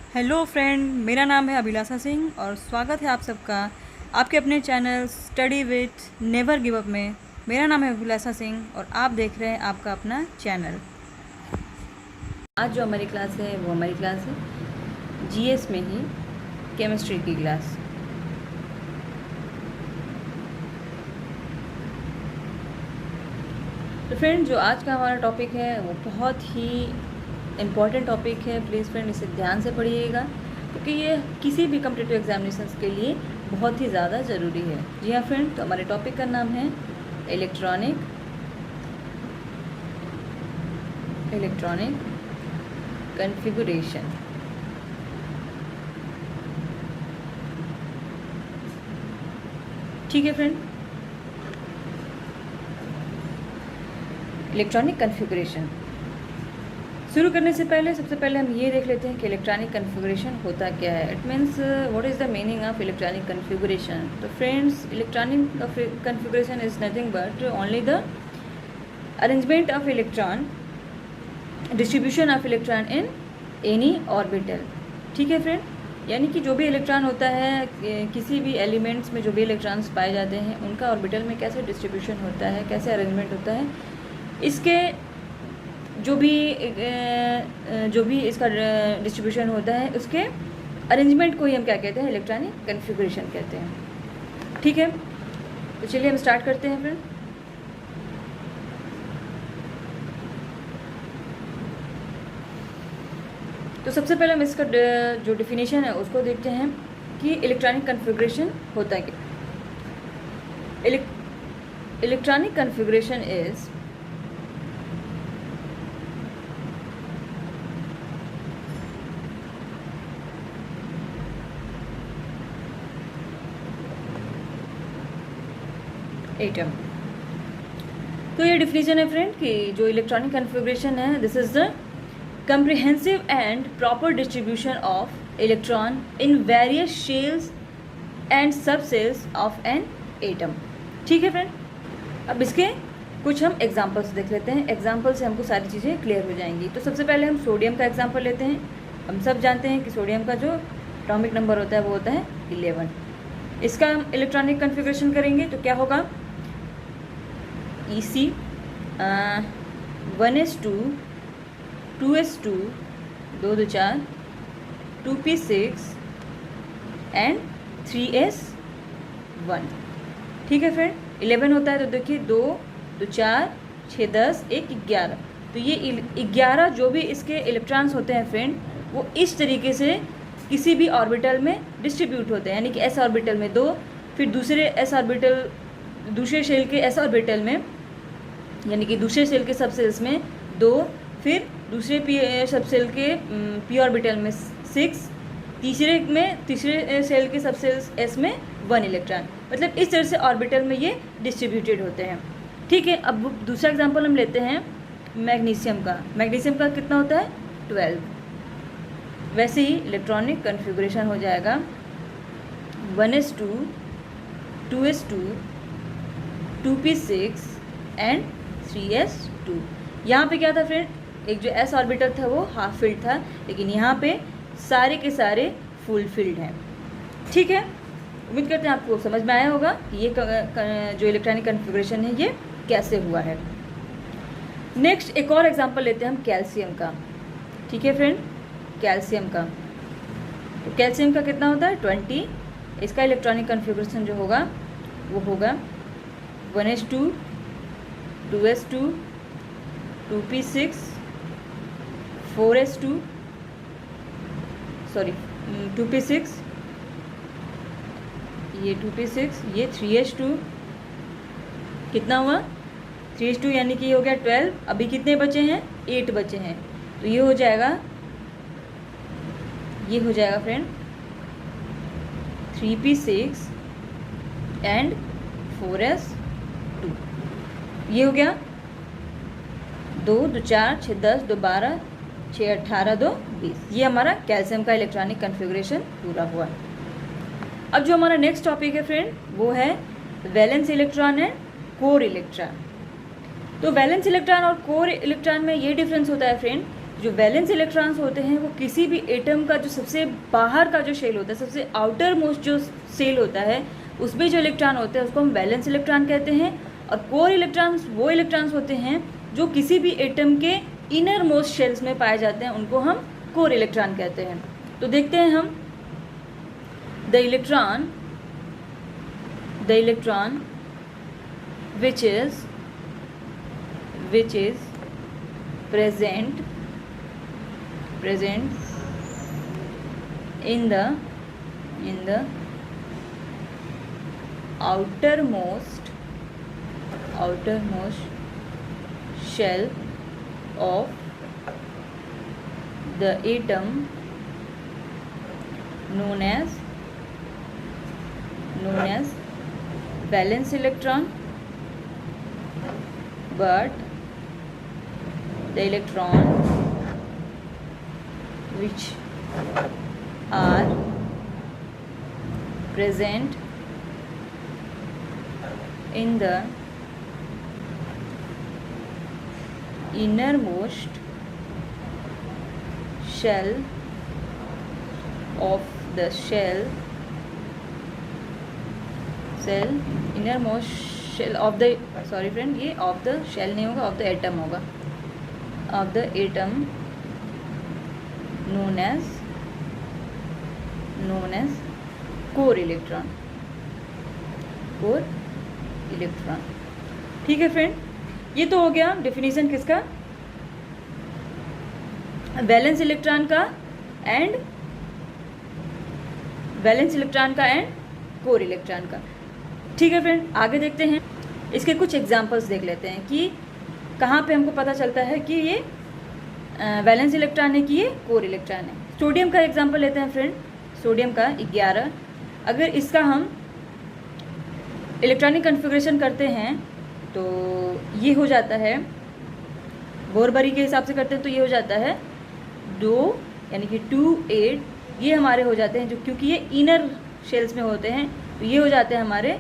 Hello friend, मेरा नाम है अभिलाषा सिंह और स्वागत है आप सबका आपके अपने channel study with never give up में। मेरा नाम है अभिलाषा सिंह और आप देख रहे हैं आपका अपना चैनल। आज जो हमारी क्लास है वो हमारी क्लास है जीएस में ही केमिस्ट्री की क्लास। तो फ्रेंड, जो आज का हमारा टॉपिक है वो बहुत ही इम्पॉर्टेंट टॉपिक है। प्लीज़ फ्रेंड, इसे ध्यान से पढ़िएगा क्योंकि ये किसी भी कम्पिटिटिव एग्जामिनेशंस के लिए बहुत ही ज़्यादा ज़रूरी है। जी हाँ फ्रेंड, तो हमारे टॉपिक का नाम है इलेक्ट्रॉनिक कन्फिगुरेशन। ठीक है फ्रेंड, इलेक्ट्रॉनिक कन्फिगुरेशन शुरू करने से पहले सबसे पहले हम ये देख लेते हैं कि इलेक्ट्रॉनिक कन्फिगुरेशन होता क्या है। It means what is the meaning of electronic configuration. तो friends, electronic configuration is nothing but only the arrangement of electron, distribution of electron in any orbital. ठीक है फ्रेंड, यानी कि जो भी इलेक्ट्रॉन होता है, किसी भी एलिमेंट्स में जो भी इलेक्ट्रॉन्स पाए जाते हैं उनका ऑर्बिटल में कैसे डिस्ट्रीब्यूशन होता है, कैसे अरेंजमेंट होता है, इसके जो भी इसका डिस्ट्रीब्यूशन होता है उसके अरेंजमेंट को ही हम क्या कहते हैं, इलेक्ट्रॉनिक कन्फिगुरेशन कहते हैं। ठीक है, तो चलिए हम स्टार्ट करते हैं फ्रेंड। तो सबसे पहले हम इसका जो डिफिनेशन है उसको देखते हैं कि इलेक्ट्रॉनिक कन्फिगुरेशन होता है क्या। Electronic configuration is atom. तो ये डिफिनेशन है फ्रेंड कि जो इलेक्ट्रॉनिक कन्फिगुरेशन है, this is the comprehensive and proper distribution of electron in various shells and subcells of an atom। ठीक है फ्रेंड, अब इसके कुछ हम एग्जांपल्स देख लेते हैं। एग्जांपल से हमको सारी चीज़ें क्लियर हो जाएंगी। तो सबसे पहले हम सोडियम का एग्जांपल लेते हैं। हम सब जानते हैं कि सोडियम का जो एटॉमिक नंबर होता है वो होता है 11। इसका हम इलेक्ट्रॉनिक कन्फिगुरेशन करेंगे तो क्या होगा, EC 1s2 2s2 2 2 4 2p6 and 3s1। ठीक है फ्रेंड, 11 होता है तो देखिए 2 2 4 6 10 1 11। तो ये 11 जो भी इसके इलेक्ट्रॉन्स होते हैं फ्रेंड, वो इस तरीके से किसी भी ऑर्बिटल में डिस्ट्रीब्यूट होते हैं। यानी कि s ऑर्बिटल में 2, फिर दूसरे शेल के s ऑर्बिटल में, यानी कि दूसरे शेल के सब सेल्स में 2, फिर दूसरे सब सेल के p ऑर्बिटल में 6, तीसरे सेल के सब सेल्स s में 1 इलेक्ट्रॉन। मतलब इस तरह से ऑर्बिटल में ये डिस्ट्रीब्यूटेड होते हैं। ठीक है, अब दूसरा एग्जांपल हम लेते हैं मैग्नीशियम का। मैग्नीशियम का कितना होता है, 12। वैसे ही इलेक्ट्रॉनिक कन्फिगुरेशन हो जाएगा 1s2 2s2 2p6 and 3s2। यहाँ पे क्या था फ्रेंड, एक जो s ऑर्बिटल था वो हाफ फिल्ड था, लेकिन यहाँ पे सारे के सारे फुल फिल्ड हैं। ठीक है, उम्मीद करते हैं आपको समझ में आया होगा कि ये जो इलेक्ट्रॉनिक कन्फिगुरेशन है ये कैसे हुआ है। नेक्स्ट एक और एग्जांपल लेते हैं हम कैल्शियम का। ठीक है फ्रेंड, कैल्शियम का, तो कैल्शियम का कितना होता है, 20। इसका इलेक्ट्रॉनिक कन्फिगुरेशन जो होगा वो होगा 1s2 2s2 2p6 4s2 sorry 2p6, ये 2p6, ये 3s2। कितना हुआ, 3s2 यानी कि ये हो गया 12। अभी कितने बचे हैं, 8 बचे हैं। तो ये हो जाएगा फ्रेंड 3p6 एंड 4s2। ये हो गया 2 2 4 6 10 2 12 6 18 2 20। ये हमारा कैल्शियम का इलेक्ट्रॉनिक कन्फिगुरेशन पूरा हुआ। अब जो हमारा नेक्स्ट टॉपिक है फ्रेंड वो है valence electron and core electron. तो वैलेंस इलेक्ट्रॉन और कोर इलेक्ट्रॉन में ये डिफरेंस होता है फ्रेंड जो वैलेंस इलेक्ट्रॉन्स होते हैं वो किसी भी एटम का जो सबसे बाहर का जो शेल होता है, सबसे आउटर मोस्ट जो शेल होता है, उसमें जो इलेक्ट्रॉन होते हैं उसको हम वैलेंस इलेक्ट्रॉन कहते हैं। और कोर इलेक्ट्रॉन्स वो इलेक्ट्रॉन्स होते हैं जो किसी भी एटम के इनर मोस्ट शेल्स में पाए जाते हैं, उनको हम कोर इलेक्ट्रॉन कहते हैं। तो देखते हैं हम the electron which is present in the outermost shell of the atom known as valence electron, but the electrons which are present in the innermost shell of the innermost shell of the sorry friend, ये of the shell नहीं होगा, of the atom होगा, of the atom known as core electron। ठीक है friend, ये तो हो गया डेफिनेशन किसका, वैलेंस इलेक्ट्रॉन का एंड कोर इलेक्ट्रॉन का। ठीक है फ्रेंड, आगे देखते हैं, इसके कुछ एग्जांपल्स देख लेते हैं कि कहाँ पे हमको पता चलता है कि ये वैलेंस इलेक्ट्रॉन है कि ये कोर इलेक्ट्रॉन है। सोडियम का एग्जांपल लेते हैं फ्रेंड, सोडियम का 11। अगर इसका हम इलेक्ट्रॉनिक कन्फिग्रेशन करते हैं तो ये हो जाता है, बोरबरी के हिसाब से करते हैं तो ये हो जाता है 2 यानी कि 2 8, ये हमारे हो जाते हैं जो, क्योंकि ये इनर शेल्स में होते हैं तो ये हो जाते हैं हमारे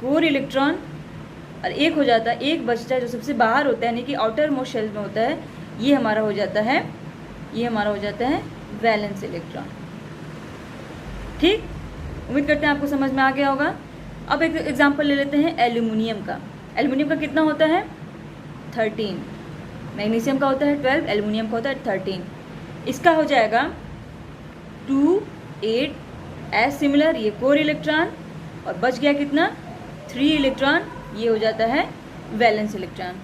कोर इलेक्ट्रॉन। और एक हो जाता है, एक बचता है जो सबसे बाहर होता है यानी कि आउटर मोस्ट शेल में होता है, ये हमारा हो जाता है वैलेंस इलेक्ट्रॉन। ठीक, उम्मीद करते हैं आपको समझ में आ गया होगा। अब एक एग्जांपल ले लेते हैं एल्यूमिनियम का। एल्यूमिनियम का कितना होता है 13, मैग्नीशियम का होता है 12, एल्यूमिनियम का होता है 13। इसका हो जाएगा 2 8 एज सिमिलर, ये कोर इलेक्ट्रॉन, और बच गया कितना 3 इलेक्ट्रॉन, ये हो जाता है वैलेंस इलेक्ट्रॉन।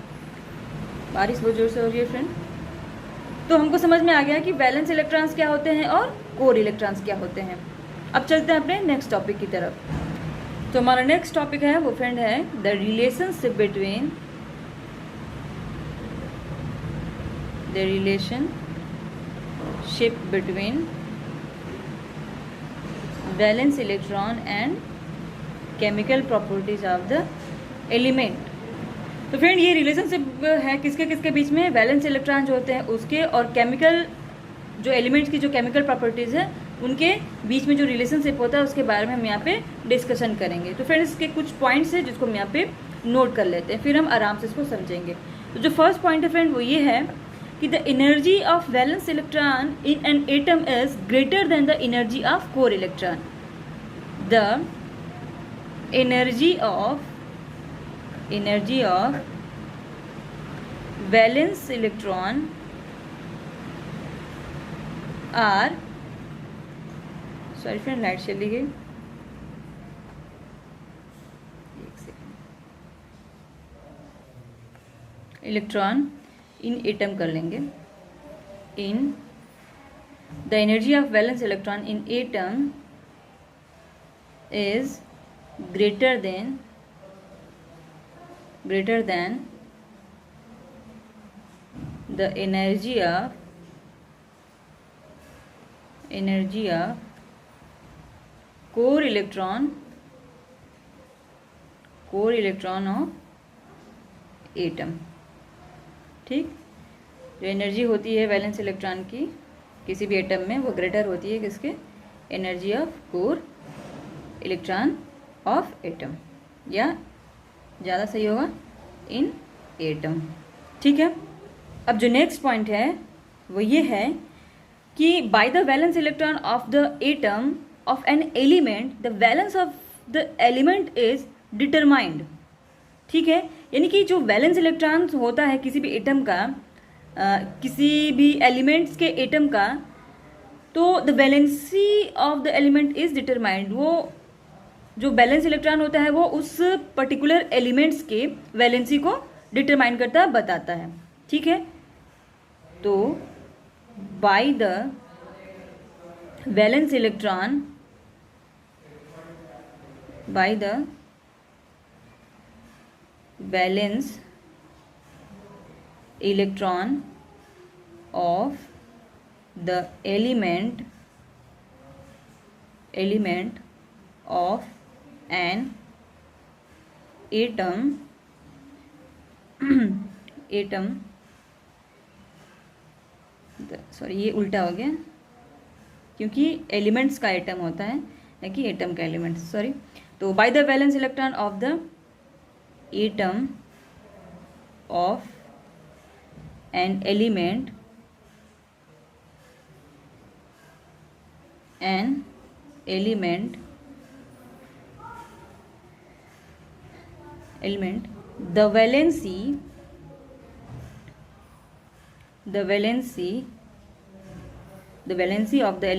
बारिश बहुत जोर से हो रही है फ्रेंड। तो हमको समझ में आ गया कि वैलेंस इलेक्ट्रॉन्स क्या होते हैं और कोर इलेक्ट्रॉन्स क्या होते हैं। अब चलते हैं अपने नेक्स्ट टॉपिक की तरफ। तो हमारा नेक्स्ट टॉपिक है वो फ्रेंड है the relationship between valence electron and chemical properties of the element. तो फ्रेंड ये रिलेशनशिप है किसके किसके बीच में, वैलेंस इलेक्ट्रॉन जो होते हैं उसके और केमिकल जो एलिमेंट्स की जो केमिकल प्रॉपर्टीज़ है उनके बीच में जो रिलेशनशिप होता है उसके बारे में हम यहाँ पे डिस्कशन करेंगे। तो फ्रेंड्स इसके कुछ पॉइंट्स हैं जिसको हम यहाँ पे नोट कर लेते हैं, फिर हम आराम से इसको समझेंगे। तो जो फर्स्ट पॉइंट है फ्रेंड वो ये है कि the energy of valence electron in an atom is greater than the energy of core electron. The energy of valence electron are, sorry friend light चली गई, एक सेकेंड, इलेक्ट्रॉन इन एटम कर लेंगे। In the energy of valence electron in atom is greater than the energy of core electron of atom। ठीक, जो energy होती है valence electron की किसी भी एटम में वो ग्रेटर होती है किसके, energy of core electron of atom, या ज़्यादा सही होगा इन एटम। ठीक है, अब जो नेक्स्ट पॉइंट है वो ये है कि by the valence electron of the atom of an element the valence of the element is determined. ठीक है, यानी कि जो वैलेंस इलेक्ट्रॉन होता है किसी भी एटम का, किसी भी एलिमेंट्स के एटम का, तो the valency of the element is determined. वो जो वैलेंस इलेक्ट्रॉन होता है वो उस पर्टिकुलर एलिमेंट्स के वैलेंसी को डिटरमाइन करता है, बताता है। ठीक है, तो by the valence electron, by the valence electron of the element of an atom sorry ये उल्टा हो गया क्योंकि एलिमेंट्स का एटम होता है ना कि एटम का एलिमेंट्स, सॉरी। तो by the valence electron of the atom of an element the valency of the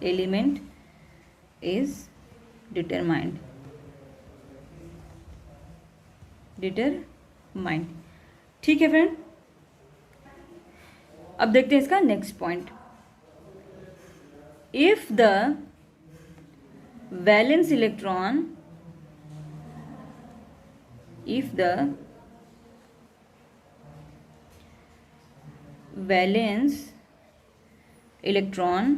element is determined। ठीक है फ्रेंड, अब देखते हैं इसका next point. If the valence electron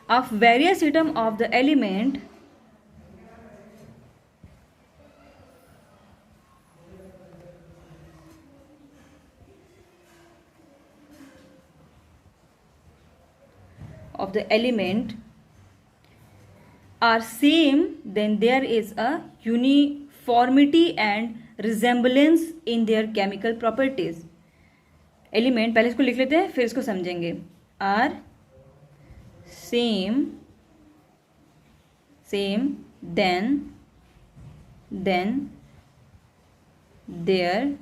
of various atom of the element are same, then there is a uniformity and resemblance in their chemical properties। Element, पहले इसको लिख लेते हैं फिर इसको समझेंगे। Are same than there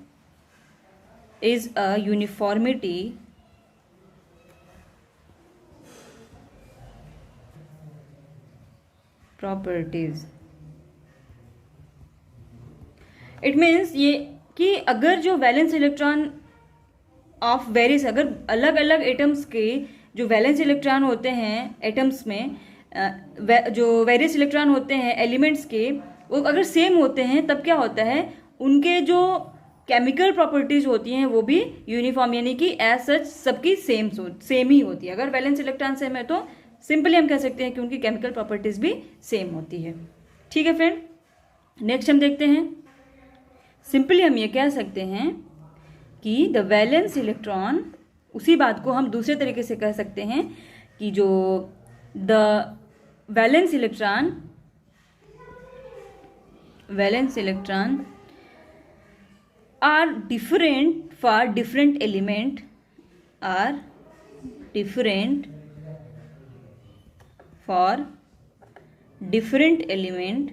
is a uniformity properties. It means ये कि अगर जो वैलेंस इलेक्ट्रॉन ऑफ वेरियस, अगर अलग अलग एटम्स के जो वैलेंस इलेक्ट्रॉन होते हैं एटम्स में, जो वेरियस इलेक्ट्रॉन होते हैं एलिमेंट्स के, वो अगर सेम होते हैं तब क्या होता है, उनके जो केमिकल प्रॉपर्टीज होती हैं वो भी यूनिफॉर्म, यानी कि एज सच सबकी सेम ही होती है। अगर वैलेंस इलेक्ट्रॉन सेम है तो सिंपली हम कह सकते हैं कि उनकी केमिकल प्रॉपर्टीज भी सेम होती है। ठीक है फ्रेंड, नेक्स्ट हम देखते हैं। सिंपली हम ये कह सकते हैं कि द वैलेंस इलेक्ट्रॉन, उसी बात को हम दूसरे तरीके से कह सकते हैं कि जो the valence electron are different for different element, are different for different element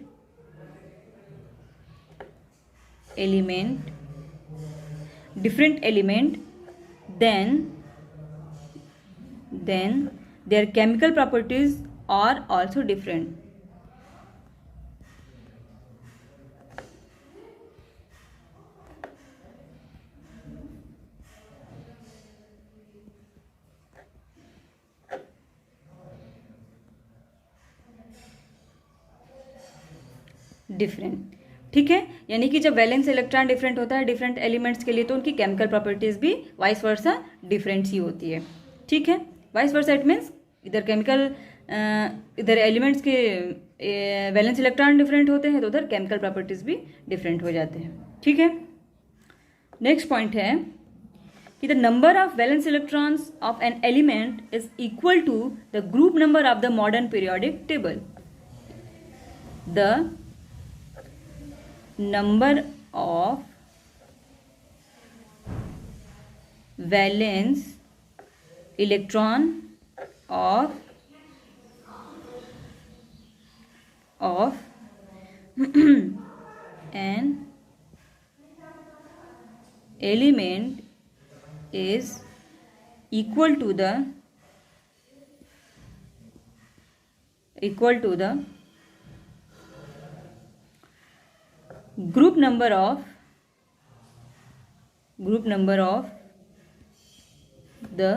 then their chemical properties are also different। Different, ठीक है, यानी कि जब वैलेंस इलेक्ट्रॉन डिफरेंट होता है डिफरेंट एलिमेंट्स के लिए तो उनकी केमिकल प्रॉपर्टीज भी वाइस वर्सा डिफरेंट ही होती है। ठीक है, वाइस वर्सा इट मीन्स इधर इधर एलिमेंट्स के वैलेंस इलेक्ट्रॉन डिफरेंट होते हैं तो उधर केमिकल प्रॉपर्टीज भी डिफरेंट हो जाते हैं। ठीक है, नेक्स्ट पॉइंट है कि the number of valence electrons of an element is equal to the group number of the modern periodic table. The number of valence electron of an element is equal to the group number of the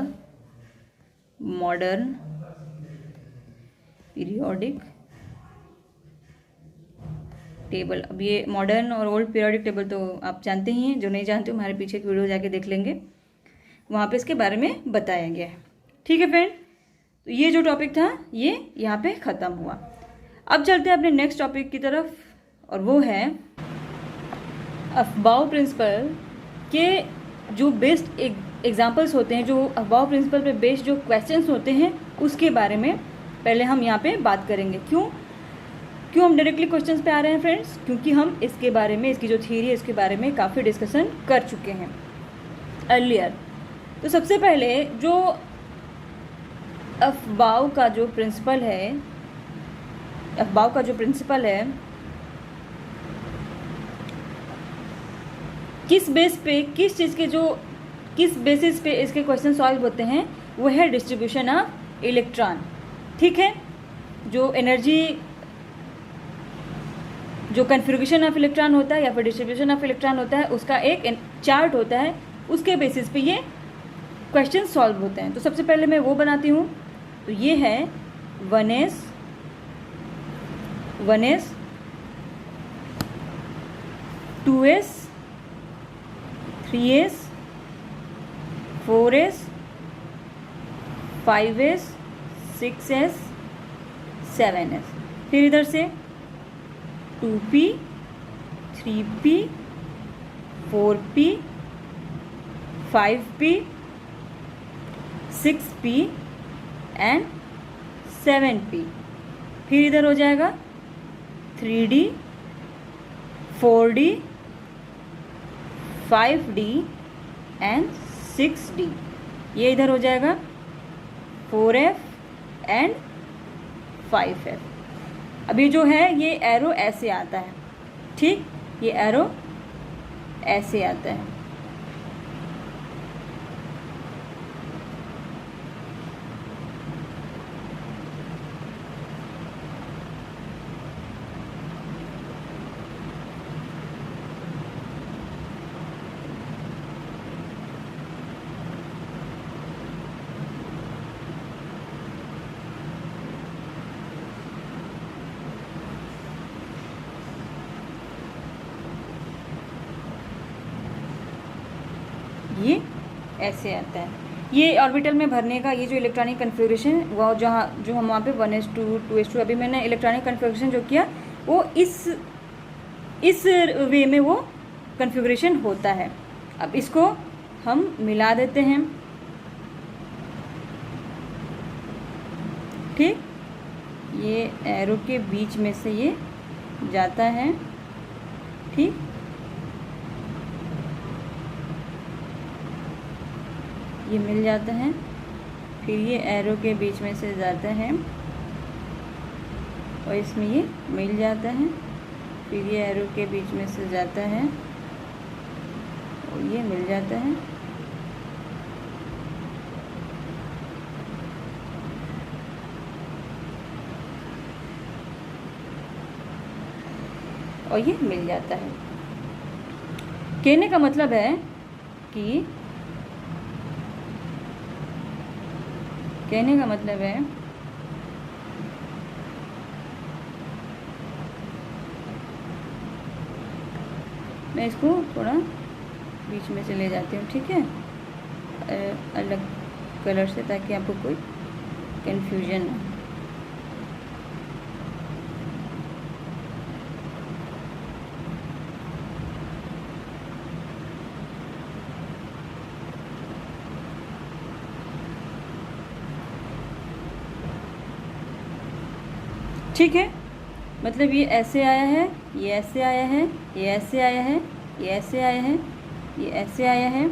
modern periodic table. अब ये modern और old periodic table तो आप जानते ही हैं, जो नहीं जानते हमारे पीछे की वीडियो जाके देख लेंगे, वहाँ पे इसके बारे में बताया गया है। ठीक है फ्रेंड, तो ये जो टॉपिक था ये यहाँ पे ख़त्म हुआ। अब चलते हैं अपने नेक्स्ट टॉपिक की तरफ, और वो है अफबाउ प्रिंसिपल के जो बेस्ड एग्जाम्पल्स होते हैं, जो अफबाउ प्रिंसिपल पे बेस्ड जो क्वेश्चंस होते हैं उसके बारे में पहले हम यहाँ पे बात करेंगे। क्यों हम डायरेक्टली क्वेश्चंस पे आ रहे हैं फ्रेंड्स? क्योंकि हम इसके बारे में, इसकी जो थ्योरी है इसके बारे में काफ़ी डिस्कशन कर चुके हैं अर्लियर। तो सबसे पहले जो अफबाउ का जो प्रिंसिपल है, किस बेसिस पे इसके क्वेश्चन सॉल्व होते हैं, वो है डिस्ट्रीब्यूशन ऑफ इलेक्ट्रॉन। ठीक है, जो एनर्जी, जो कन्फिग्रेशन ऑफ इलेक्ट्रॉन होता है या फिर डिस्ट्रीब्यूशन ऑफ इलेक्ट्रॉन होता है, उसका एक चार्ट होता है, उसके बेसिस पे ये क्वेश्चन सॉल्व होते हैं। तो सबसे पहले मैं वो बनाती हूँ। तो ये है 1s 2s 3s 4s 5s 6s 7s, फिर इधर से 2p 3p 4p 5p 6p and 7p, फिर इधर हो जाएगा 3d 4d 5d and 6d, ये इधर हो जाएगा 4f एंड 5f। अभी जो है ये एरो ऐसे आता है, ठीक, ये एरो ऐसे आता है। ये ऐसे आता है। ये ऑर्बिटल में भरने का ये जो इलेक्ट्रॉनिक कन्फिग्रेशन, वो जो हम वहाँ पे 1s2 2s2, अभी मैंने इलेक्ट्रॉनिक कन्फिग्रेशन जो किया वो इस वे में वो कन्फिग्रेशन होता है। अब इसको हम मिला देते हैं, ठीक, ये एरो के बीच में से ये जाता है, ठीक, ये मिल जाता है, फिर ये एरो के बीच में से जाता है और इसमें ये मिल जाता है, फिर ये एरो के बीच में से जाता है और ये मिल जाता है, और ये मिल जाता है। कहने का मतलब है कि मैं इसको थोड़ा बीच में से ले जाती हूँ, ठीक है, अलग कलर से, ताकि आपको कोई कंफ्यूजन ना। ठीक है, मतलब ये ऐसे आया है, ये ऐसे आया है, ये ऐसे आया है, ये ऐसे आया है, ये ऐसे आया है।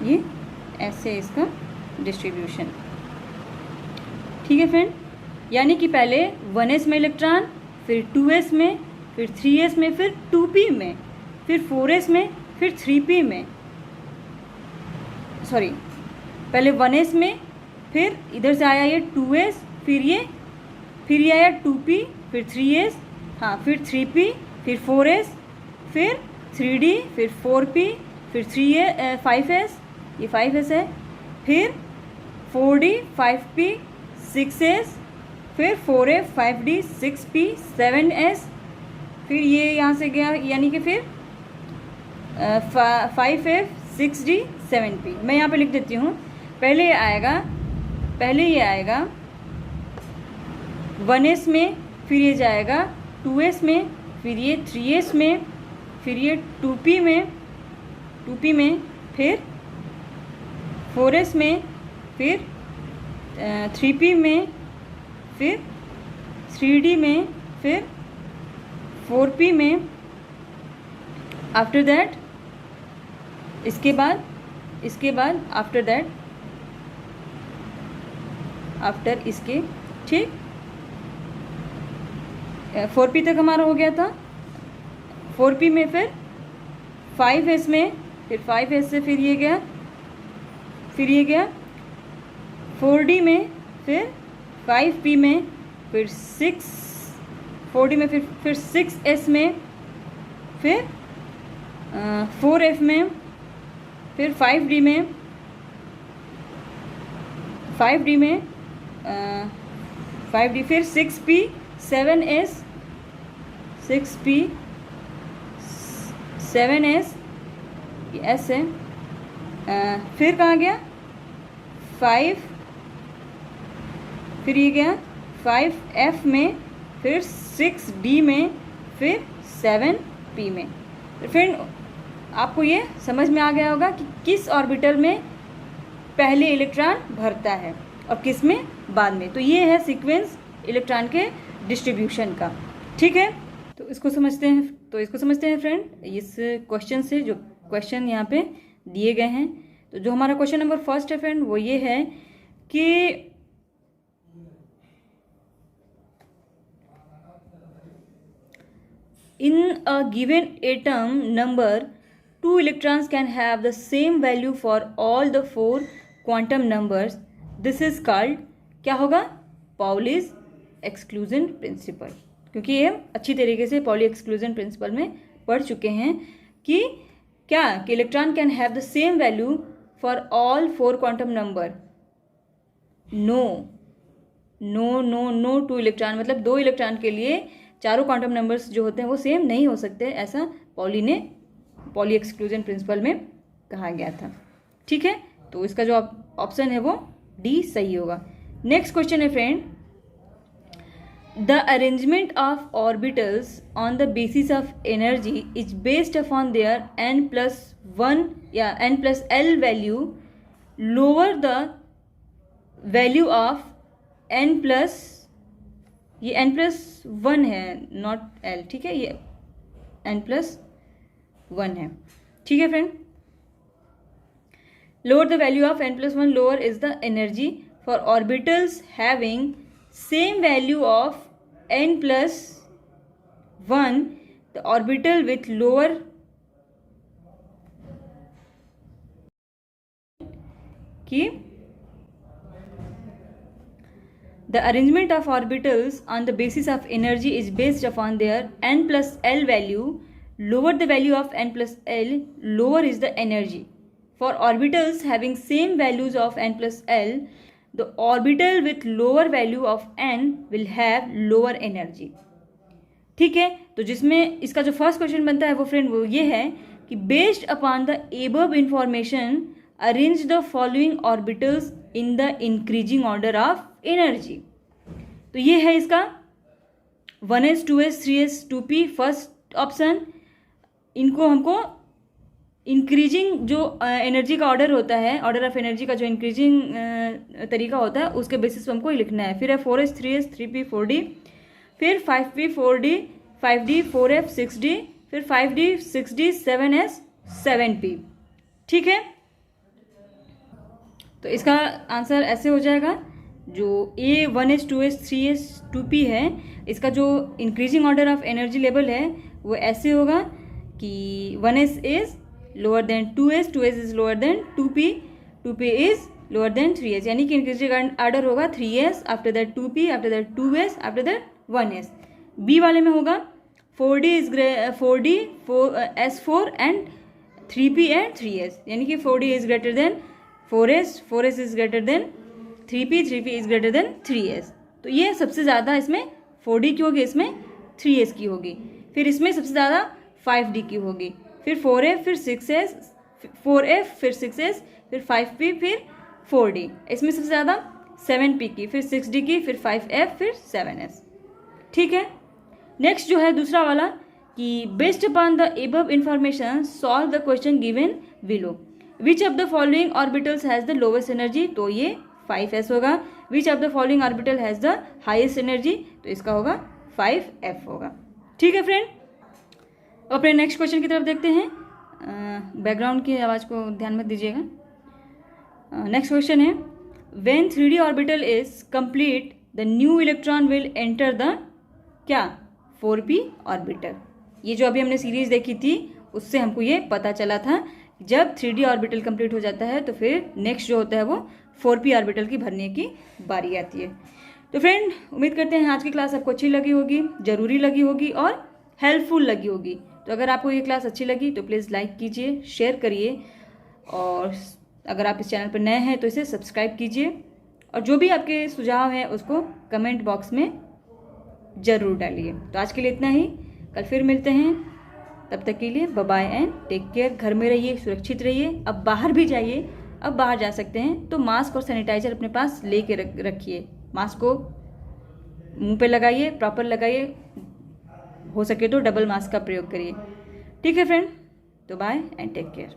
ये ऐसे इसका डिस्ट्रीब्यूशन। ठीक है फ्रेंड, यानी कि पहले 1s में इलेक्ट्रॉन, फिर 2s में, फिर 3s में, फिर 2p में, फिर 4s में, फिर 3p में, सॉरी पहले 1s में, फिर इधर से आया ये 2s, फिर ये आया 2p, फिर 3s, हाँ फिर 3p, फिर 4s, फिर 3d, फिर 4p, फिर 5s, ये 5s है, फिर 4d, 5p, 6s, फिर 4a, 5d, 6p, 7s, फिर ये यहाँ से गया, यानी कि फिर 5f, 6d, 7p। मैं यहाँ पे लिख देती हूँ। पहले ये आएगा 1s में, फिर ये जाएगा 2s में, फिर ये 3s में, फिर ये 2p में, फिर 4s में, फिर 3p में, फिर 3d में, फिर 4p में। आफ्टर दैट इसके बाद आफ्टर इसके, ठीक 4p तक हमारा हो गया था। 4p में फिर 5s में, फिर 5s से फिर ये गया 4d में, फिर 5p में, फिर 4d में, फिर 6s में, फिर 4f में, फिर 5d में, 5d, फिर 6p, 7s, 6p, 7s, s है, फिर कहाँ गया 5, फिर ये गया 5f में, फिर 6d में, फिर 7p में। फिर आपको ये समझ में आ गया होगा कि किस ऑर्बिटल में पहले इलेक्ट्रॉन भरता है और किस में बाद में। तो ये है सीक्वेंस इलेक्ट्रॉन के डिस्ट्रीब्यूशन का। ठीक है, तो इसको समझते हैं फ्रेंड, इस क्वेश्चन से, जो क्वेश्चन यहाँ पे दिए गए हैं। तो जो हमारा क्वेश्चन नंबर फर्स्ट है फ्रेंड, वो ये है कि in a given atom number 2 electrons can have the same value for all the 4 quantum numbers. This is called, क्या होगा, Pauli's exclusion principle। क्योंकि ये अच्छी तरीके से पॉली एक्सक्लूजन प्रिंसिपल में पढ़ चुके हैं कि क्या, कि electron can have the same value for all 4 quantum number. No 2 electron, मतलब 2 इलेक्ट्रॉन के लिए चारों क्वांटम नंबर्स जो होते हैं वो सेम नहीं हो सकते, ऐसा पॉली एक्सक्लूजन प्रिंसिपल में कहा गया था। ठीक है, तो इसका जो ऑप्शन है वो डी सही होगा। नेक्स्ट क्वेश्चन है friend, the arrangement of orbitals on the basis of energy is based upon their n+1 या n+l value lower the value of ये n+1 है, नॉट l। ठीक है, ये n+1 है। ठीक है friend, lower the value of n+1 lower is the energy for orbitals having same value of n+1, the orbital with lower की the arrangement of orbitals on the basis of energy is based upon their n+l value. Lower the value of n+l, lower is the energy. For orbitals having same values of n+l, the orbital with lower value of n will have lower energy. ठीक है, तो जिसमें इसका जो first question बनता है वो friend वो ये है कि based upon the above information arrange the following orbitals in the increasing order of energy. तो ये है इसका 1s 2s 3s 2p first option. इनको हमको इंक्रीजिंग जो एनर्जी का ऑर्डर होता है, ऑर्डर ऑफ एनर्जी का जो इंक्रीजिंग तरीका होता है उसके बेसिस पे हमको लिखना है। फिर है 4s 3s 3p 4d, फिर 5p 4d 5d 4f 6d, फिर 5d 6d 7s 7p। ठीक है, तो इसका आंसर ऐसे हो जाएगा, जो ए 1s 2s 3s 2p है इसका जो increasing order of energy level है वो ऐसे होगा कि 1s is lower than 2s 2s is lower than 2p 2p is lower than 3s, यानी कि इंक्रीजिंग ऑर्डर होगा 3s, after that 2p, after that 2s, after that 1s। B वाले में होगा 4d is 4d 4s4 and 3p and 3s, यानी कि 4d is greater then 4s 4s is greater then 3p 3p is greater then 3s। तो ये सबसे ज़्यादा इसमें 4d की होगी, इसमें 3s की होगी। फिर इसमें सबसे ज़्यादा 5d की होगी, फिर 4f, फिर 6s, 4f, फिर 6s, फिर 5p, फिर 4d। इसमें सबसे ज़्यादा 7p की, फिर 6d की, फिर 5f, फिर 7s। ठीक है, नेक्स्ट जो है दूसरा वाला कि based upon the above information solve the question given below. Which of the following orbitals has the lowest energy, तो ये 5s होगा। Which of the following orbital has the highest energy, तो इसका होगा 5f होगा। ठीक है फ्रेंड, अपने नेक्स्ट क्वेश्चन की तरफ देखते हैं। बैकग्राउंड की आवाज़ को ध्यान में दीजिएगा। नेक्स्ट क्वेश्चन है when 3d orbital is complete the new electron will enter the क्या 4p ऑर्बिटल। ये जो अभी हमने सीरीज देखी थी उससे हमको ये पता चला था, जब 3d ऑर्बिटल कंप्लीट हो जाता है तो फिर नेक्स्ट जो होता है वो 4p ऑर्बिटल की भरने की बारी आती है। तो फ्रेंड, उम्मीद करते हैं आज की क्लास आपको अच्छी लगी होगी, ज़रूरी लगी होगी और हेल्पफुल लगी होगी। तो अगर आपको ये क्लास अच्छी लगी तो प्लीज़ लाइक कीजिए, शेयर करिए, और अगर आप इस चैनल पर नए हैं तो इसे सब्सक्राइब कीजिए, और जो भी आपके सुझाव हैं उसको कमेंट बॉक्स में ज़रूर डालिए। तो आज के लिए इतना ही, कल फिर मिलते हैं, तब तक के लिए bye bye and take care. घर में रहिए, सुरक्षित रहिए। अब बाहर भी जाइए, अब बाहर जा सकते हैं तो मास्क और सैनिटाइजर अपने पास लेके रखिए। मास्क को मुंह पे लगाइए, प्रॉपर लगाइए, हो सके तो डबल मास्क का प्रयोग करिए। ठीक है फ्रेंड, तो बाय एंड टेक केयर।